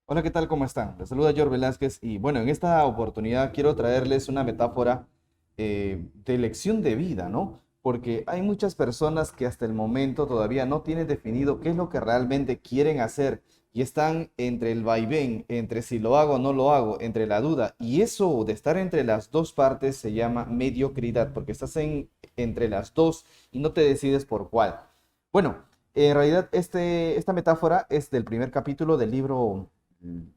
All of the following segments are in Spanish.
Hola, ¿qué tal? ¿Cómo están? Les saluda George Velázquez y bueno, en esta oportunidad quiero traerles una metáfora de lección de vida, ¿no? Porque hay muchas personas que hasta el momento todavía no tienen definido qué es lo que realmente quieren hacer y están entre el vaivén, entre si lo hago o no lo hago, entre la duda. Y eso de estar entre las dos partes se llama mediocridad, porque estás entre las dos y no te decides por cuál. Bueno, en realidad esta metáfora es del primer capítulo del libro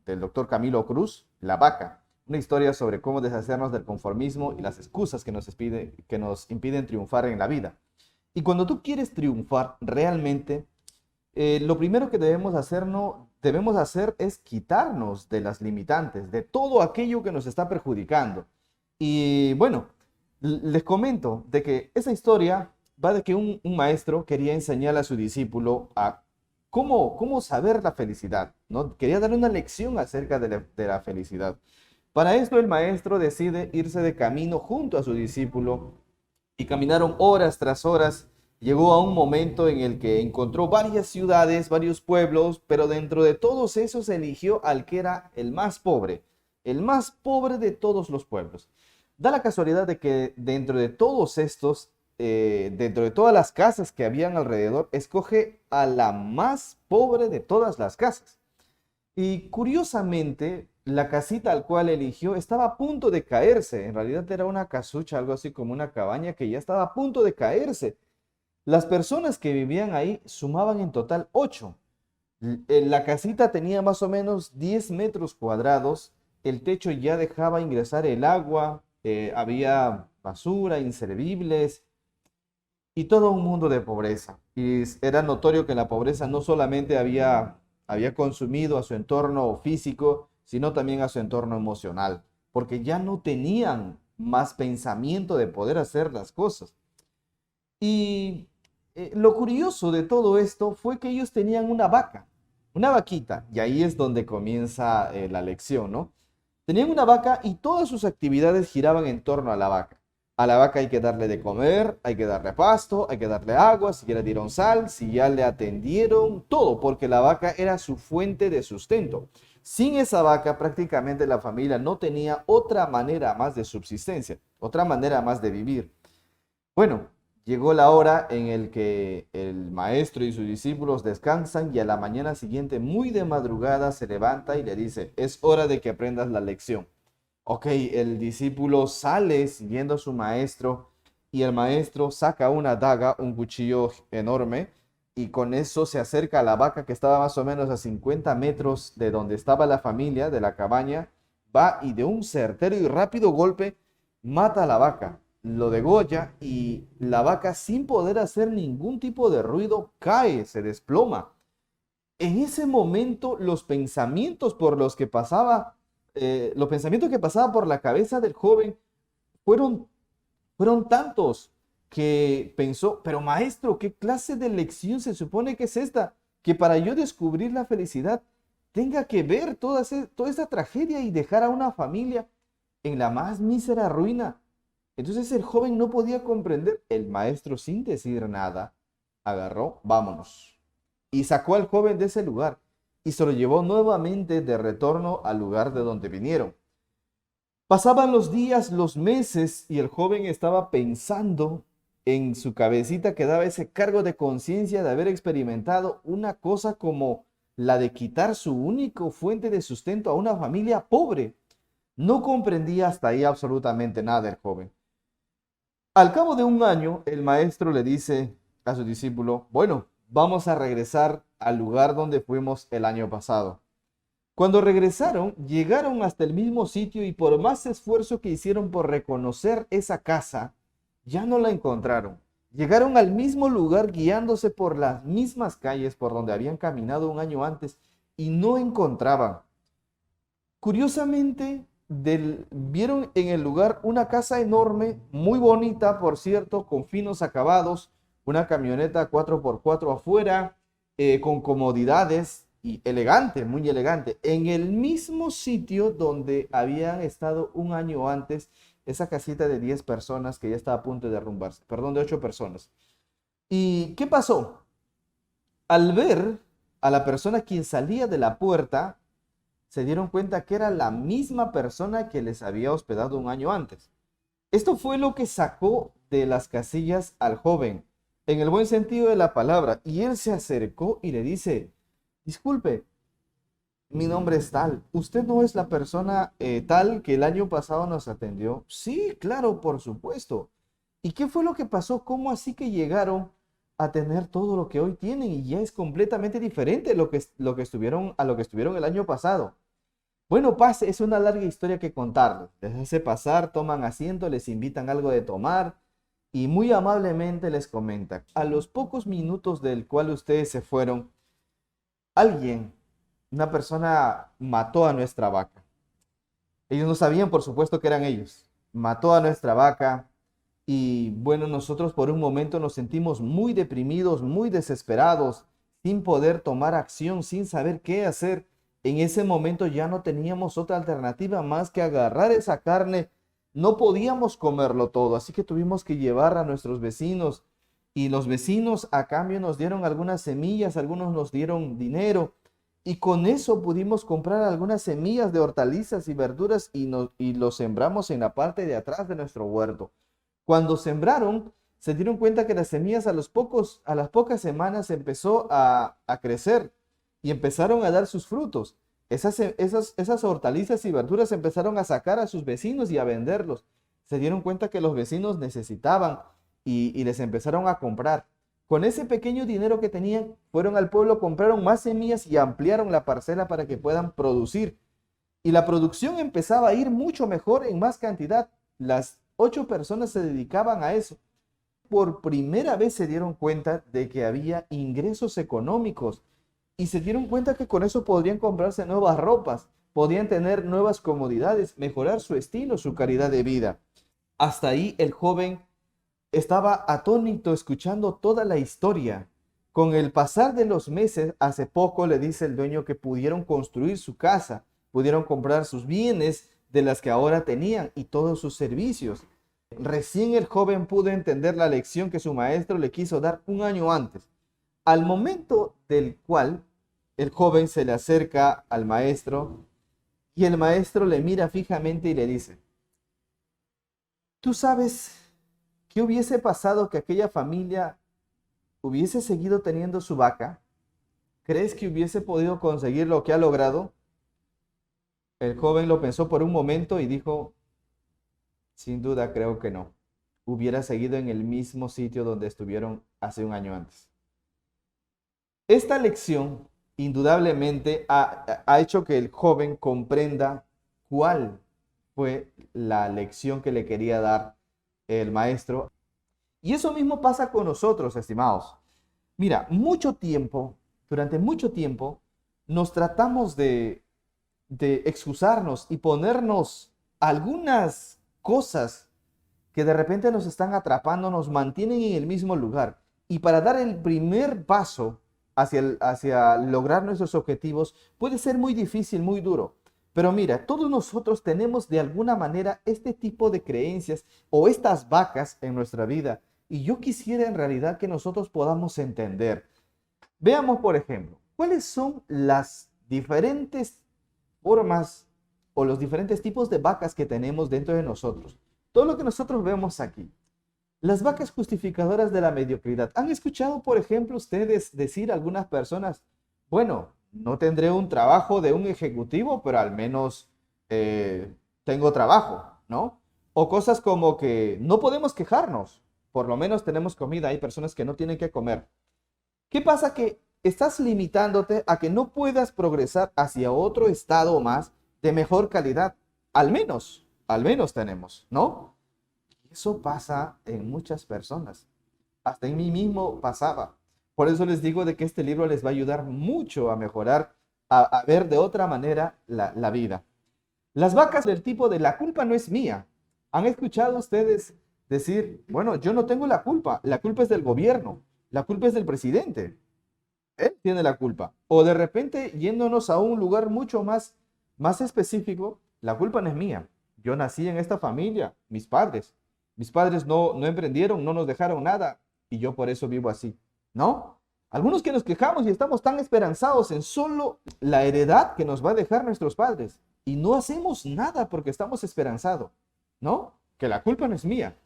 del doctor Camilo Cruz, La Vaca, una historia sobre cómo deshacernos del conformismo y las excusas que nos impiden triunfar en la vida. Y cuando tú quieres triunfar realmente, lo primero que debemos hacer es quitarnos de las limitantes, de todo aquello que nos está perjudicando. Y bueno, les comento de que esa historia va de que un maestro quería enseñar a su discípulo a cómo saber la felicidad, ¿no? Quería darle una lección acerca de la felicidad. Para esto el maestro decide irse de camino junto a su discípulo y caminaron horas tras horas. Llegó a un momento en el que encontró varias ciudades, varios pueblos, pero dentro de todos esos eligió al que era el más pobre de todos los pueblos. Da la casualidad de que dentro de todos estos, dentro de todas las casas que habían alrededor, escoge a la más pobre de todas las casas. Y curiosamente, la casita al cual eligió estaba a punto de caerse. En realidad era una casucha, algo así como una cabaña que ya estaba a punto de caerse. Las personas que vivían ahí sumaban en total 8. La casita tenía más o menos 10 metros cuadrados. El techo ya dejaba ingresar el agua. Había basura, inservibles y todo un mundo de pobreza. Y era notorio que la pobreza no solamente había consumido a su entorno físico, sino también a su entorno emocional, porque ya no tenían más pensamiento de poder hacer las cosas. Y lo curioso de todo esto fue que ellos tenían una vaca, una vaquita, y ahí es donde comienza la lección, ¿no? Tenían una vaca y todas sus actividades giraban en torno a la vaca. A la vaca hay que darle de comer, hay que darle pasto, hay que darle agua, si ya le dieron sal, si ya le atendieron, todo, porque la vaca era su fuente de sustento. Sin esa vaca prácticamente la familia no tenía otra manera más de subsistencia, otra manera más de vivir. Bueno, llegó la hora en el que el maestro y sus discípulos descansan y a la mañana siguiente, muy de madrugada, se levanta y le dice, es hora de que aprendas la lección. Ok, el discípulo sale siguiendo a su maestro y el maestro saca una daga, un cuchillo enorme, y con eso se acerca a la vaca que estaba más o menos a 50 metros de donde estaba la familia, de la cabaña, va y de un certero y rápido golpe mata a la vaca, lo degolla y la vaca sin poder hacer ningún tipo de ruido cae, se desploma. En ese momento los pensamientos por los pensamientos que pasaba por la cabeza del joven fueron, fueron tantos que pensó, pero maestro, ¿qué clase de lección se supone que es esta? Que para yo descubrir la felicidad tenga que ver toda esta tragedia y dejar a una familia en la más mísera ruina. Entonces el joven no podía comprender. El maestro, sin decir nada, agarró, vámonos. Y sacó al joven de ese lugar y se lo llevó nuevamente de retorno al lugar de donde vinieron. Pasaban los días, los meses y el joven estaba pensando en su cabecita que daba ese cargo de conciencia de haber experimentado una cosa como la de quitar su único fuente de sustento a una familia pobre. No comprendía hasta ahí absolutamente nada el joven. Al cabo de un año, el maestro le dice a su discípulo, bueno, vamos a regresar al lugar donde fuimos el año pasado. Cuando regresaron, llegaron hasta el mismo sitio y por más esfuerzo que hicieron por reconocer esa casa, ya no la encontraron. Llegaron al mismo lugar guiándose por las mismas calles por donde habían caminado un año antes y no encontraban. Curiosamente, vieron en el lugar una casa enorme, muy bonita, por cierto, con finos acabados, una camioneta 4x4 afuera, con comodidades y elegante, muy elegante, en el mismo sitio donde habían estado un año antes, esa casita de 10 personas que ya estaba a punto de derrumbarse, perdón, de 8 personas. ¿Y qué pasó? Al ver a la persona quien salía de la puerta, se dieron cuenta que era la misma persona que les había hospedado un año antes. Esto fue lo que sacó de las casillas al joven, en el buen sentido de la palabra, y él se acercó y le dice, disculpe, mi nombre es tal, ¿usted no es la persona tal que el año pasado nos atendió? Sí, claro, por supuesto. ¿Y qué fue lo que pasó? ¿Cómo así que llegaron a tener todo lo que hoy tienen y ya es completamente diferente a lo que estuvieron el año pasado? Bueno, pase, es una larga historia que contarles. Les hace pasar, toman asiento, les invitan algo de tomar y muy amablemente les comenta, a los pocos minutos del cual ustedes se fueron, alguien, una persona mató a nuestra vaca. Ellos no sabían, por supuesto, que eran ellos. Mató a nuestra vaca y bueno, nosotros por un momento nos sentimos muy deprimidos, muy desesperados, sin poder tomar acción, sin saber qué hacer. En ese momento ya no teníamos otra alternativa más que agarrar esa carne. No podíamos comerlo todo, así que tuvimos que llevar a nuestros vecinos y los vecinos a cambio nos dieron algunas semillas, algunos nos dieron dinero y con eso pudimos comprar algunas semillas de hortalizas y verduras y los sembramos en la parte de atrás de nuestro huerto. Cuando sembraron, se dieron cuenta que las semillas a las pocas semanas empezó a crecer y empezaron a dar sus frutos. Esas hortalizas y verduras empezaron a sacar a sus vecinos y a venderlos. Se dieron cuenta que los vecinos necesitaban y les empezaron a comprar. Con ese pequeño dinero que tenían, fueron al pueblo, compraron más semillas y ampliaron la parcela para que puedan producir. Y la producción empezaba a ir mucho mejor en más cantidad. Las 8 personas se dedicaban a eso. Por primera vez se dieron cuenta de que había ingresos económicos y se dieron cuenta que con eso podrían comprarse nuevas ropas, podían tener nuevas comodidades, mejorar su estilo, su calidad de vida. Hasta ahí el joven estaba atónito escuchando toda la historia. Con el pasar de los meses, hace poco le dice el dueño que pudieron construir su casa, pudieron comprar sus bienes de las que ahora tenían y todos sus servicios. Recién el joven pudo entender la lección que su maestro le quiso dar un año antes. Al momento del cual el joven se le acerca al maestro y el maestro le mira fijamente y le dice, ¿tú sabes qué hubiese pasado que aquella familia hubiese seguido teniendo su vaca? ¿Crees que hubiese podido conseguir lo que ha logrado? El joven lo pensó por un momento y dijo, sin duda creo que no. Hubiera seguido en el mismo sitio donde estuvieron hace un año antes. Esta lección indudablemente ha hecho que el joven comprenda cuál fue la lección que le quería dar el maestro. Y eso mismo pasa con nosotros, estimados. Mira, durante mucho tiempo, nos tratamos de excusarnos y ponernos algunas cosas que de repente nos están atrapando, nos mantienen en el mismo lugar. Y para dar el primer paso hacia lograr nuestros objetivos puede ser muy difícil, muy duro. Pero mira, todos nosotros tenemos de alguna manera este tipo de creencias o estas vacas en nuestra vida. Y yo quisiera en realidad que nosotros podamos entender. Veamos, por ejemplo, cuáles son las diferentes formas o los diferentes tipos de vacas que tenemos dentro de nosotros. Todo lo que nosotros vemos aquí. Las vacas justificadoras de la mediocridad. ¿Han escuchado, por ejemplo, ustedes decir a algunas personas, bueno, no tendré un trabajo de un ejecutivo, pero al menos tengo trabajo, ¿no? O cosas como que no podemos quejarnos, por lo menos tenemos comida, hay personas que no tienen que comer. ¿Qué pasa? Que estás limitándote a que no puedas progresar hacia otro estado más de mejor calidad. Al menos tenemos, ¿no? Eso pasa en muchas personas. Hasta en mí mismo pasaba. Por eso les digo de que este libro les va a ayudar mucho a mejorar, a ver de otra manera la vida. Las vacas del tipo de la culpa no es mía. ¿Han escuchado ustedes decir, bueno, yo no tengo la culpa es del gobierno, la culpa es del presidente, él tiene la culpa? O de repente yéndonos a un lugar mucho más específico, la culpa no es mía. Yo nací en esta familia, mis padres no emprendieron, no nos dejaron nada y yo por eso vivo así. ¿No? Algunos que nos quejamos y estamos tan esperanzados en solo la heredad que nos va a dejar nuestros padres y no hacemos nada porque estamos esperanzados, ¿no? Que la culpa no es mía.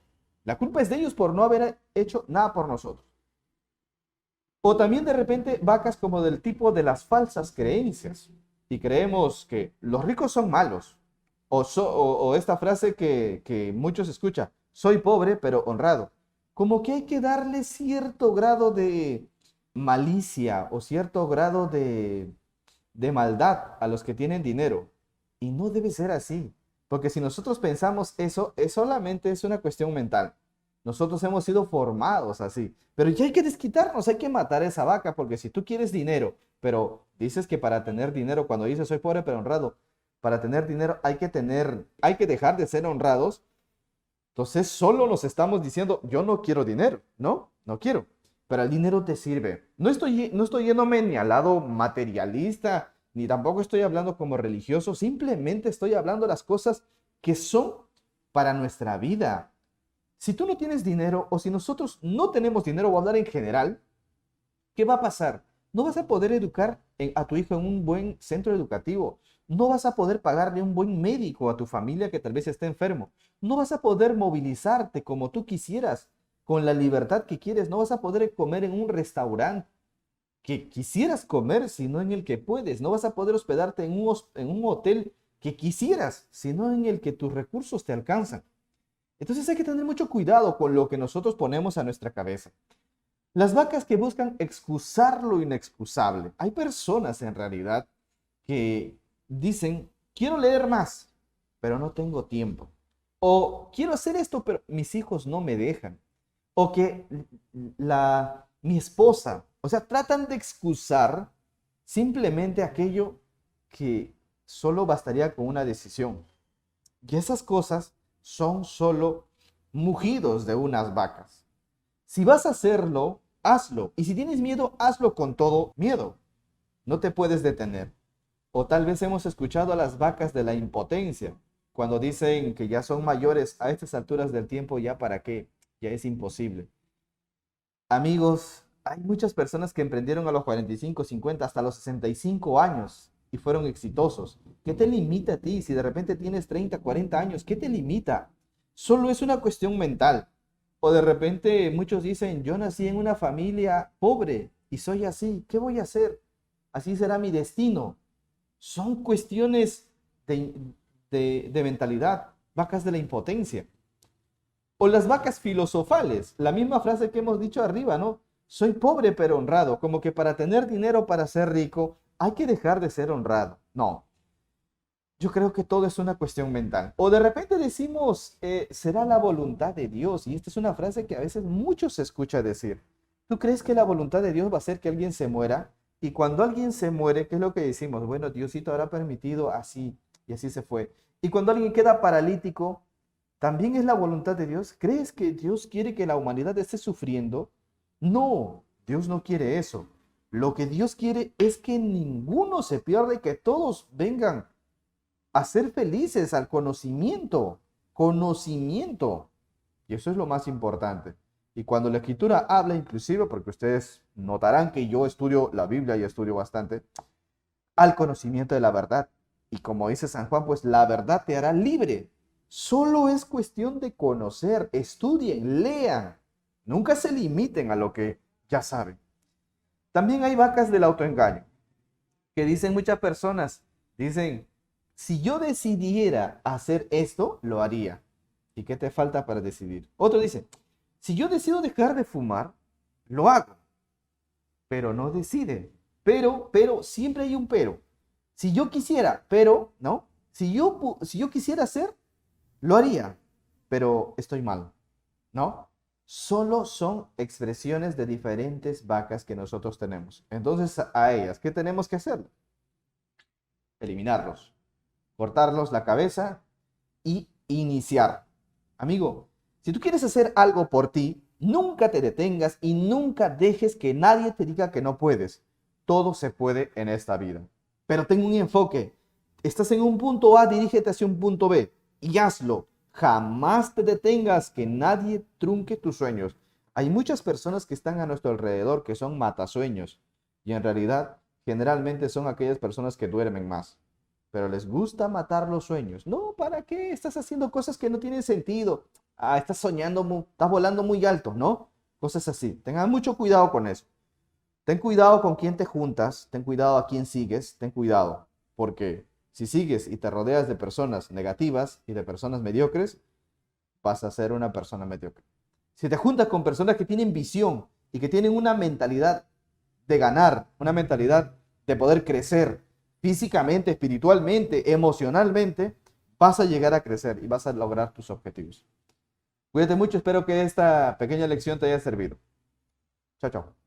La culpa es de ellos por no haber hecho nada por nosotros. O también de repente vacas como del tipo de las falsas creencias. Y creemos que los ricos son malos. O esta frase que muchos escuchan, soy pobre pero honrado. Como que hay que darle cierto grado de malicia o cierto grado de maldad a los que tienen dinero. Y no debe ser así. Porque si nosotros pensamos eso, es solamente es una cuestión mental. Nosotros hemos sido formados así. Pero ya hay que desquitarnos, hay que matar a esa vaca, porque si tú quieres dinero, pero dices que para tener dinero, cuando dices soy pobre pero honrado, para tener dinero hay que dejar de ser honrados. Entonces solo nos estamos diciendo, yo no quiero dinero, ¿no? No quiero. Pero el dinero te sirve. No estoy yéndome ni al lado materialista, ni tampoco estoy hablando como religioso, simplemente estoy hablando las cosas que son para nuestra vida. Si tú no tienes dinero o si nosotros no tenemos dinero, voy a hablar en general, ¿qué va a pasar? No vas a poder educar a tu hijo en un buen centro educativo. No vas a poder pagarle un buen médico a tu familia que tal vez esté enfermo. No vas a poder movilizarte como tú quisieras, con la libertad que quieres. No vas a poder comer en un restaurante que quisieras comer, sino en el que puedes. No vas a poder hospedarte en un hotel que quisieras, sino en el que tus recursos te alcanzan. Entonces hay que tener mucho cuidado con lo que nosotros ponemos a nuestra cabeza. Las vacas que buscan excusar lo inexcusable. Hay personas en realidad que dicen, quiero leer más, pero no tengo tiempo. O quiero hacer esto, pero mis hijos no me dejan. O que mi esposa, o sea, tratan de excusar simplemente aquello que solo bastaría con una decisión. Y esas cosas son solo mugidos de unas vacas. Si vas a hacerlo, hazlo. Y si tienes miedo, hazlo con todo miedo. No te puedes detener. O tal vez hemos escuchado a las vacas de la impotencia, cuando dicen que ya son mayores a estas alturas del tiempo, ya para qué, ya es imposible. Amigos, hay muchas personas que emprendieron a los 45, 50, hasta los 65 años y fueron exitosos. ¿Qué te limita a ti? Si de repente tienes 30, 40 años, ¿qué te limita? Solo es una cuestión mental. O de repente muchos dicen, yo nací en una familia pobre y soy así, ¿qué voy a hacer? Así será mi destino. Son cuestiones de mentalidad, vacas de la impotencia. O las vacas filosofales, la misma frase que hemos dicho arriba, ¿no? Soy pobre pero honrado, como que para tener dinero, para ser rico, hay que dejar de ser honrado. No, yo creo que todo es una cuestión mental. O de repente decimos, será la voluntad de Dios. Y esta es una frase que a veces muchos se escucha decir. ¿Tú crees que la voluntad de Dios va a hacer que alguien se muera? Y cuando alguien se muere, ¿qué es lo que decimos? Bueno, Diosito habrá permitido así y así se fue. Y cuando alguien queda paralítico, ¿también es la voluntad de Dios? ¿Crees que Dios quiere que la humanidad esté sufriendo? No, Dios no quiere eso. Lo que Dios quiere es que ninguno se pierda y que todos vengan a ser felices, al conocimiento, conocimiento. Y eso es lo más importante. Y cuando la escritura habla, inclusive, porque ustedes notarán que yo estudio la Biblia y estudio bastante, al conocimiento de la verdad. Y como dice San Juan, pues la verdad te hará libre. Solo es cuestión de conocer, estudien, lean. Nunca se limiten a lo que ya saben. También hay vacas del autoengaño, que dicen muchas personas, dicen, si yo decidiera hacer esto, lo haría. ¿Y qué te falta para decidir? Otro dice, si yo decido dejar de fumar, lo hago, pero no decide. Pero, siempre hay un pero. Si yo quisiera, pero, ¿no? Si yo quisiera hacer, lo haría, pero estoy mal, ¿no? Solo son expresiones de diferentes vacas que nosotros tenemos. Entonces, a ellas, ¿qué tenemos que hacer? Eliminarlos, cortarlos la cabeza y iniciar. Amigo, si tú quieres hacer algo por ti, nunca te detengas y nunca dejes que nadie te diga que no puedes. Todo se puede en esta vida. Pero ten un enfoque. Estás en un punto A, dirígete hacia un punto B y hazlo. Jamás te detengas, que nadie trunque tus sueños. Hay muchas personas que están a nuestro alrededor que son matasueños y en realidad generalmente son aquellas personas que duermen más, pero les gusta matar los sueños. No, ¿para qué? Estás haciendo cosas que no tienen sentido. Ah, estás soñando, estás volando muy alto, ¿no? Cosas así. Tengan mucho cuidado con eso. Ten cuidado con quién te juntas, ten cuidado a quién sigues, ten cuidado, porque si sigues y te rodeas de personas negativas y de personas mediocres, vas a ser una persona mediocre. Si te juntas con personas que tienen visión y que tienen una mentalidad de ganar, una mentalidad de poder crecer físicamente, espiritualmente, emocionalmente, vas a llegar a crecer y vas a lograr tus objetivos. Cuídate mucho, espero que esta pequeña lección te haya servido. Chao, chao.